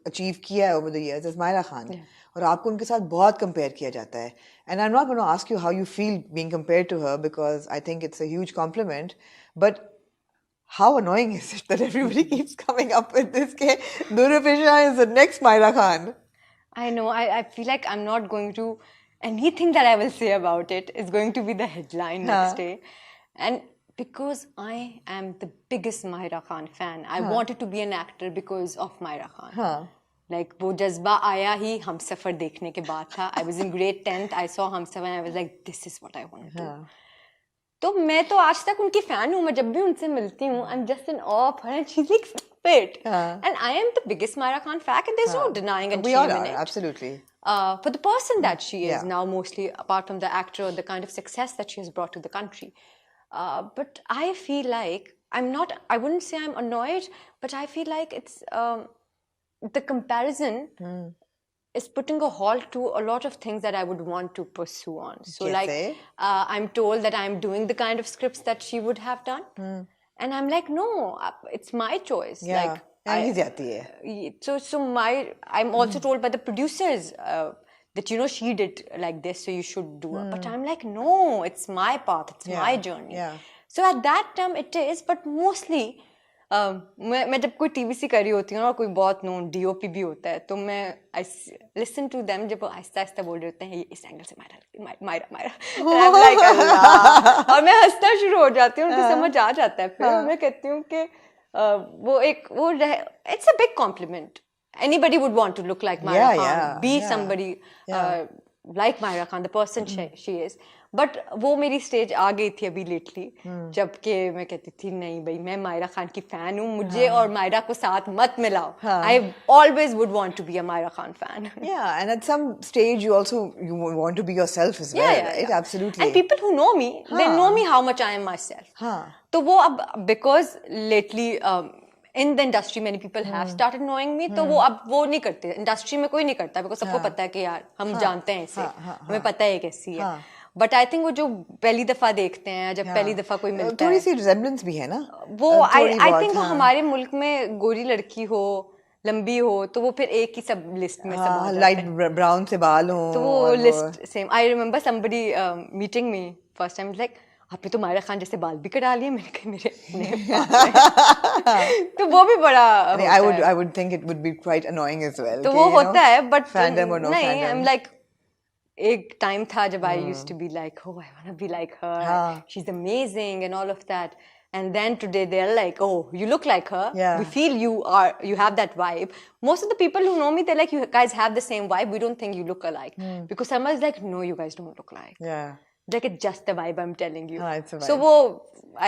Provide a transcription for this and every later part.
Achieve किया है over the years is Mayra Khan, और आपको उनके साथ बहुत कंपेयर किया जाता है. And I am not going to ask you how you feel being compared to her because I think it's a huge compliment, but how annoying is it that everybody keeps coming up with this ke Dur-e-Fishan is the next Mahira Khan? I know. I feel like I'm not going to, anything that I will say about it is going to be the headline next day. And because I am the biggest Mahira Khan fan, I wanted to be an actor because of Mahira Khan. Like वो जज्बा आया ही हमसफर देखने के बाद था. I was in grade 10th, I saw Humsafar and I was like, this is what I want to do. तो मैं तो आज तक उनकी फैन हूँ. मैं जब भी उनसे मिलती हूँ, I'm just in awe of her and she's like fit. And I am the biggest Mahira Khan fan and there's no denying a We dream all in are, it. absolutely. For the person that she is now, mostly apart from the actor, the kind of success that she has brought to the country. But I feel like I wouldn't say I'm annoyed, but I feel like it's the comparison is putting a halt to a lot of things that I would want to pursue on. So like, I'm told that I'm doing the kind of scripts that she would have done. And I'm like, no, it's my choice. Yeah. Like, I'm also told by the producers that, you know, she did like this, so you should do it. But I'm like, no, it's my path, it's my journey. So at that time it is, but mostly मैं जब कोई TVC कर रही होती हूँ और कोई बहुत नोन डीओपी भी होता है तो मैं आई लिसन टू देम जब वो आहिस्ता आहिस्ता बोल रहे होते हैं इस एंगल से मायरा और मैं हंसना शुरू हो जाती हूँ. उनको समझ आ जाता है. फिर मैं कहती हूँ कि वो it's a big complement. Anybody would want to look like Mahira Khan, be somebody like Mahira Khan, the person she is. But वो मेरी स्टेज आ गई थी अभी लेटली जबकि मैं कहती थी नहीं भाई मैं मायरा खान की फैन हूँ, मुझे और मायरा को साथ मत मिलाओ. I always would want to be a Mahira Khan fan. Yeah, and at some stage you want to be yourself as well, right? Absolutely. And people who know me, they know me how much I am myself. तो वो अब because lately in the industry many people have started knowing me, तो वो अब वो नहीं करते. Industry में कोई नहीं करता बिकॉज सबको पता है कि यार हम जानते हैं इसे, हमें पता है कैसी है. बट आई थिंक वो जो पहली दफा देखते हैं, जब पहली दफा कोई मिलता है, थोड़ी सी रिजेम्बलेंस भी है ना वो. आई थिंक हमारे मुल्क में गोरी लड़की हो, लंबी हो, तो वो फिर एक ही सब लिस्ट में सब लाइट ब्राउन से बाल हो तो वो list same. I remember somebody meeting me first time like आपने तो मायरा खान जैसे बाल भी कटा लिए. मैंने कहा मेरे तो वो भी बड़ा I would think it would be quite annoying as well. तो वो होता है बट नहीं. आई एम लाइक एक टाइम था जब I used to be like, oh, I want to be like her. She's amazing and all of that. And then today they're like, oh, you look like her. We feel you have that vibe. Most of the people who know me, they're like, you guys have the same vibe. We don't think you look alike. Because someone's like, no, you guys don't look alike. Like it's just the vibe I'm telling you. It's a vibe. So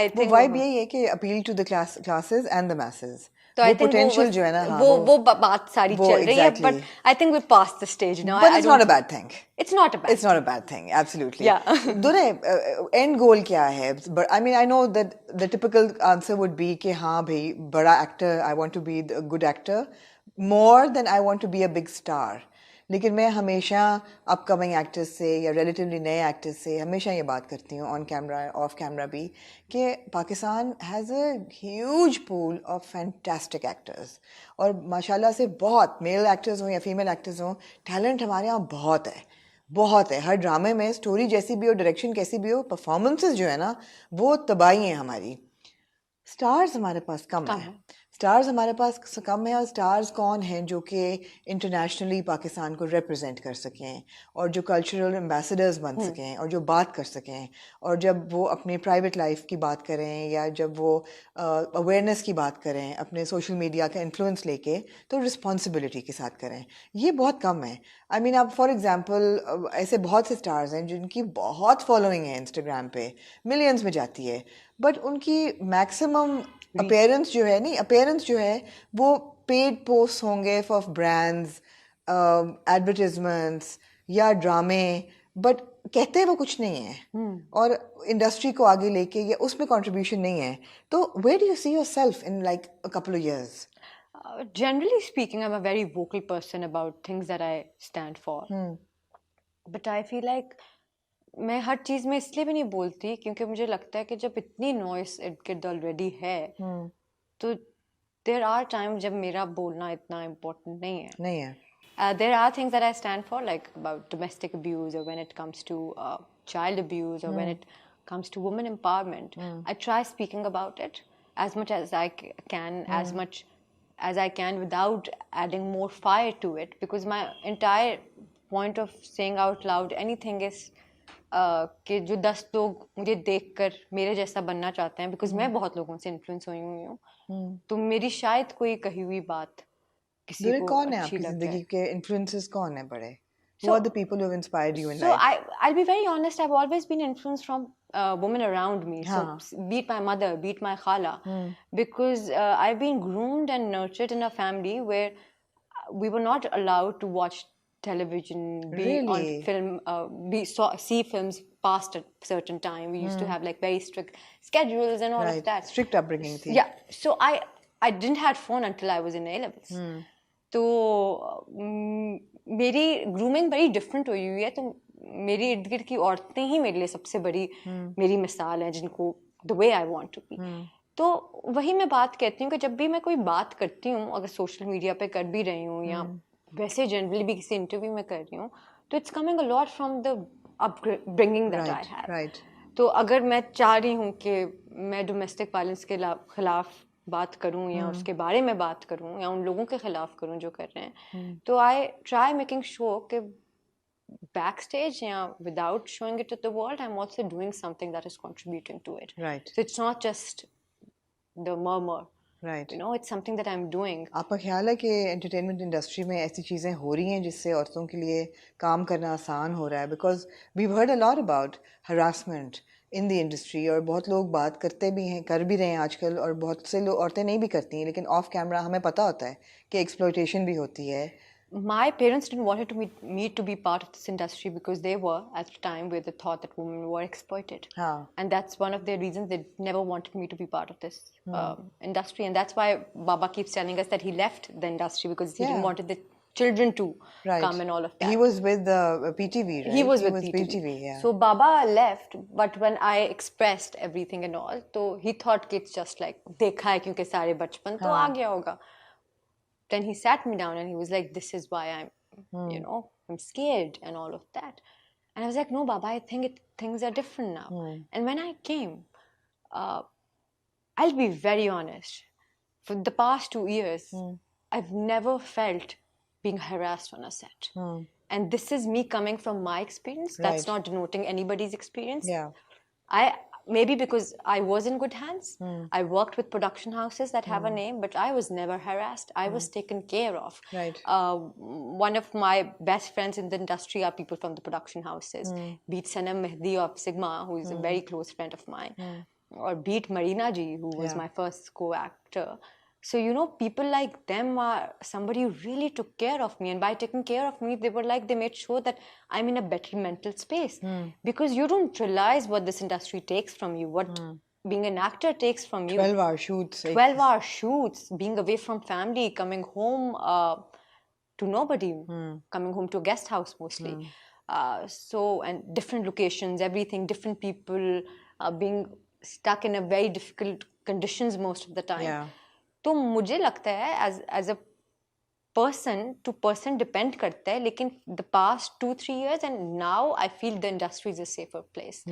I think वो vibe यही है कि appeal to the classes and the masses. तो वो potential जो है ना वो बात सारी चल रही है. But I think we're past the stage now. But it's not a bad thing. It's not a bad. It's not a bad thing. Absolutely. Yeah. Dure, end goal क्या है? But I mean, I know that the typical answer would be कि हाँ भाई बड़ा actor. I want to be a good actor more than I want to be a big star. लेकिन मैं हमेशा upcoming actors से या रिलेटिवली नए एक्टर्स से हमेशा ये बात करती हूँ ऑन कैमरा ऑफ कैमरा भी कि Pakistan has a huge pool of fantastic actors. और माशाल्लाह से बहुत मेल एक्टर्स हों या फीमेल एक्टर्स हों, टैलेंट हमारे यहाँ बहुत है. हर ड्रामे में स्टोरी जैसी भी हो, डायरेक्शन कैसी भी हो, परफॉर्मेंसेस जो है ना वो तबाही हैं हमारी. स्टार्स हमारे पास कम है. स्टार्स हमारे पास कम है. और स्टार्स कौन हैं जो कि इंटरनेशनली पाकिस्तान को रिप्रेजेंट कर सकें और जो कल्चरल एम्बेसडर्स बन सकें और जो बात कर सकें, और जब वो अपने प्राइवेट लाइफ की बात करें या जब वो अवेयरनेस की बात करें अपने सोशल मीडिया का इन्फ्लुएंस लेके, तो रिस्पॉन्सिबिलिटी के साथ करें. ये बहुत कम है. आई मीन आप फॉर एग्जांपल ऐसे बहुत से स्टार्स हैं जिनकी बहुत फॉलोइंग है इंस्टाग्राम पे, मिलियंस में जाती है, बट उनकी मैक्सिमम अपीयरेंस जो है वो पेड पोस्ट होंगे फॉर ब्रांड्स, एडवर्टाइजमेंट्स या ड्रामे, बट कहते हैं वो कुछ नहीं है और इंडस्ट्री को आगे लेके या उसमें कंट्रीब्यूशन नहीं है. तो where do you see yourself in like a couple of years? Generally speaking, I'm a very vocal person about things that I stand for. But I feel like मैं हर चीज़ में इसलिए भी नहीं बोलती क्योंकि मुझे लगता है कि जब इतनी नॉइस इर्द गिर्द ऑलरेडी है तो there are times जब मेरा बोलना इतना important नहीं है. There are things that I stand for, like about domestic abuse, or when it comes to child abuse, or when it comes to women empowerment. I try speaking about it as much as I can, as much as I can, without adding more fire to it, because my entire point of saying out loud anything is कि जो 10 लोग मुझे देखकर मेरे जैसा बनना चाहते हैं, because मैं बहुत लोगों से इन्फ्लुएंस हुई हूँ, तो मेरी शायद कोई कही हुई बात किसी को कौन है अच्छी आपकी लग जिंदगी जाए. के इन्फ्लुएंसेस कौन है बड़े? Who are the people who have inspired you in life? So I'll be very honest, I've always been influenced from women around me. So be it my mother, be it my khala, because I've been groomed and nurtured in a family where we were not allowed to watch television, be on film, see films past a certain time. We used to have like very strict schedules and all of that. Strict upbringing. Yeah. So I didn't have phone until I was in A-levels. तो मेरी grooming बड़ी different हुई है, तो मेरी इर्द गिर्द की औरतें ही मेरे लिए सबसे बड़ी मेरी मिसाल हैं, जिनको the way I want to be. तो वही मैं बात कहती हूँ कि जब भी मैं कोई बात करती हूँ, अगर सोशल मीडिया पे कर भी रही हूँ या वैसे जनरली भी किसी इंटरव्यू में कर रही हूँ, तो it's coming a lot from the upbringing that I have. तो अगर मैं चाह रही हूँ कि मैं डोमेस्टिक वायलेंस के खिलाफ बात करूं या उसके बारे में बात करूं या उन लोगों के खिलाफ करूं जो कर रहे हैं, तो आई ट्राई मेकिंग श्योर कि बैक स्टेज या without showing it to the world, I am also doing something that is contributing to it. So it's not just the murmur, you know, it's something that I'm doing. आपका ख्याल है कि entertainment industry में ऐसी चीज़ें हो रही हैं जिससे औरतों के लिए काम करना आसान हो रहा है? Because we heard a lot about harassment in the industry, और बहुत लोग बात करते भी हैं, कर भी रहे हैं आजकल, और बहुत से लोग औरतें नहीं भी करती हैं, लेकिन ऑफ कैमरा हमें पता होता है कि एक्सप्लॉयटेशन भी होती है. My parents didn't want me to be part of this industry because they were at a time where they thought that women were exploited. And that's one of the reasons they never wanted me to be part of this industry. And that's why Baba keeps telling us that he left the industry because he didn't want the children to come and all of that. He was with the PTV, right? He was with PTV, yeah. So Baba left, but when I expressed everything and all, so he thought कि it's just like देखा है क्योंकि सारे बचपन तो आ गया होगा. Then he sat me down and he was like, this is why I'm, you know, I'm scared and all of that. And I was like, no, Baba, I think things are different now. And when I came, I'll be very honest, for the past 2 years, I've never felt being harassed on a set. And this is me coming from my experience. That's not denoting anybody's experience. Maybe because I was in good hands. I worked with production houses that have a name, but I was never harassed. I was taken care of. One of my best friends in the industry are people from the production houses. Be it Sanam Mehdi of Sigma, who is a very close friend of mine. Or be it Marina ji, who was my first co-actor. So, you know, people like them are somebody who really took care of me. And by taking care of me, they made sure that I'm in a better mental space. Because you don't realize what this industry takes from you, what being an actor takes from you. 12-hour shoots. 12-hour shoots, being away from family, coming home to nobody, coming home to a guest house mostly. And different locations, everything, different people, being stuck in a very difficult conditions most of the time. तो मुझे लगता है as a person to person depend करता है, लेकिन the past 2-3 years and now I feel the industry is a safer place.